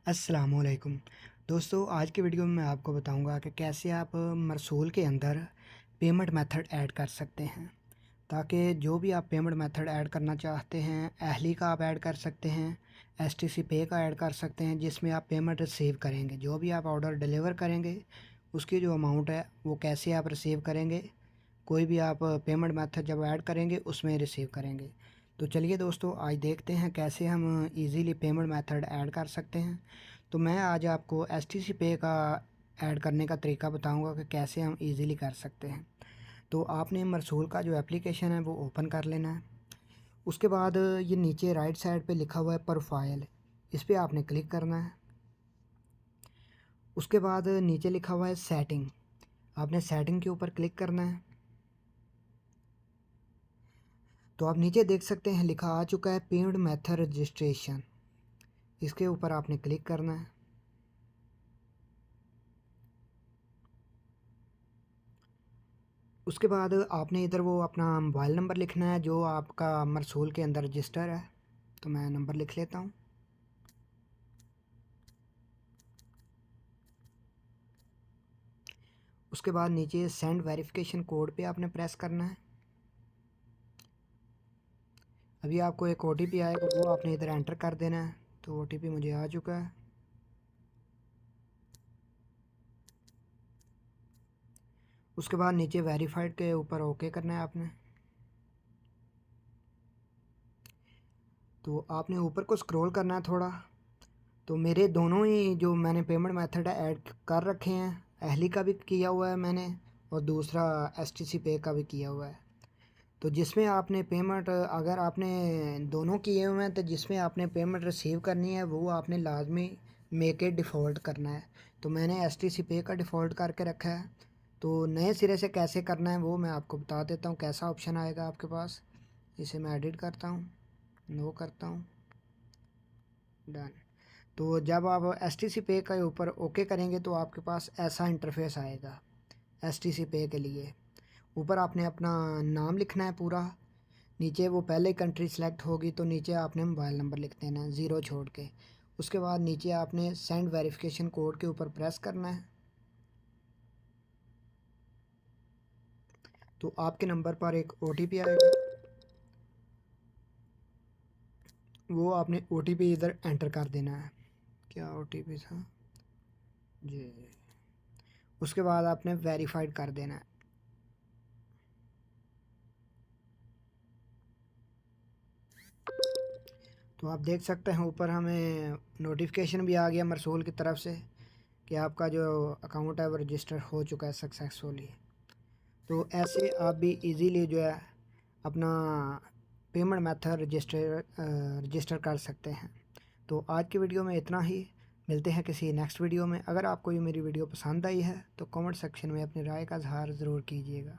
अस्सलामुअलैकुम दोस्तों, आज की वीडियो में मैं आपको बताऊंगा कि कैसे आप मरसूल के अंदर पेमेंट मेथड ऐड कर सकते हैं। ताकि जो भी आप पेमेंट मेथड ऐड करना चाहते हैं, अहली का आप ऐड कर सकते हैं, एसटीसी पे का ऐड कर सकते हैं, जिसमें आप पेमेंट रिसीव करेंगे। जो भी आप ऑर्डर डिलीवर करेंगे उसकी जो अमाउंट है वो कैसे आप रिसीव करेंगे, कोई भी आप पेमेंट मेथड जब ऐड करेंगे उसमें रिसीव करेंगे। तो चलिए दोस्तों, आज देखते हैं कैसे हम इजीली पेमेंट मेथड ऐड कर सकते हैं। तो मैं आज आपको एसटीसी पे का ऐड करने का तरीका बताऊंगा कि कैसे हम इजीली कर सकते हैं। तो आपने मरसूल का जो एप्लीकेशन है वो ओपन कर लेना है। उसके बाद ये नीचे राइट साइड पे लिखा हुआ है प्रोफाइल, इस पर आपने क्लिक करना है। उसके बाद नीचे लिखा हुआ है सेटिंग, आपने सेटिंग के ऊपर क्लिक करना है। तो आप नीचे देख सकते हैं लिखा आ चुका है पेमेंट मेथड रजिस्ट्रेशन, इसके ऊपर आपने क्लिक करना है। उसके बाद आपने इधर वो अपना मोबाइल नंबर लिखना है जो आपका मरसूल के अंदर रजिस्टर है। तो मैं नंबर लिख लेता हूँ। उसके बाद नीचे सेंड वेरिफिकेशन कोड पे आपने प्रेस करना है। अभी आपको एक ओटीपी आएगा, वो आपने इधर एंटर कर देना है। तो ओटीपी मुझे आ चुका है। उसके बाद नीचे वेरीफाइड के ऊपर ओके करना है आपने। तो आपने ऊपर को स्क्रॉल करना है थोड़ा। तो मेरे दोनों ही जो मैंने पेमेंट मेथड है ऐड कर रखे हैं, अहली का भी किया हुआ है मैंने और दूसरा एसटीसी पे का भी किया हुआ है। तो जिसमें आपने पेमेंट, अगर आपने दोनों किए हुए हैं तो जिसमें आपने पेमेंट रिसीव करनी है वो आपने लाजमी मेक इट डिफ़ॉल्ट करना है। तो मैंने एसटीसी पे का डिफ़ॉल्ट करके रखा है। तो नए सिरे से कैसे करना है वो मैं आपको बता देता हूँ। कैसा ऑप्शन आएगा आपके पास, इसे मैं एडिट करता हूँ, नो करता हूँ, डन। तो जब आप एस टी सी पे के ऊपर ओके करेंगे तो आपके पास ऐसा इंटरफेस आएगा। एस टी सी पे के लिए ऊपर आपने अपना नाम लिखना है पूरा। नीचे वो पहले कंट्री सेलेक्ट होगी तो नीचे आपने मोबाइल नंबर लिख देना है, ज़ीरो छोड़ के। उसके बाद नीचे आपने सेंड वेरिफिकेशन कोड के ऊपर प्रेस करना है। तो आपके नंबर पर एक ओटीपी आएगा, वो आपने ओटीपी इधर एंटर कर देना है। क्या ओटीपी था जी। उसके बाद आपने वेरीफाइड कर देना है। तो आप देख सकते हैं ऊपर हमें नोटिफिकेशन भी आ गया मरसूल की तरफ से कि आपका जो अकाउंट है वो रजिस्टर हो चुका है सक्सेसफुली। तो ऐसे आप भी इजीली जो है अपना पेमेंट मेथड रजिस्टर कर सकते हैं। तो आज की वीडियो में इतना ही। मिलते हैं किसी नेक्स्ट वीडियो में। अगर आपको ये मेरी वीडियो पसंद आई है तो कमेंट सेक्शन में अपनी राय का इजहार ज़रूर कीजिएगा।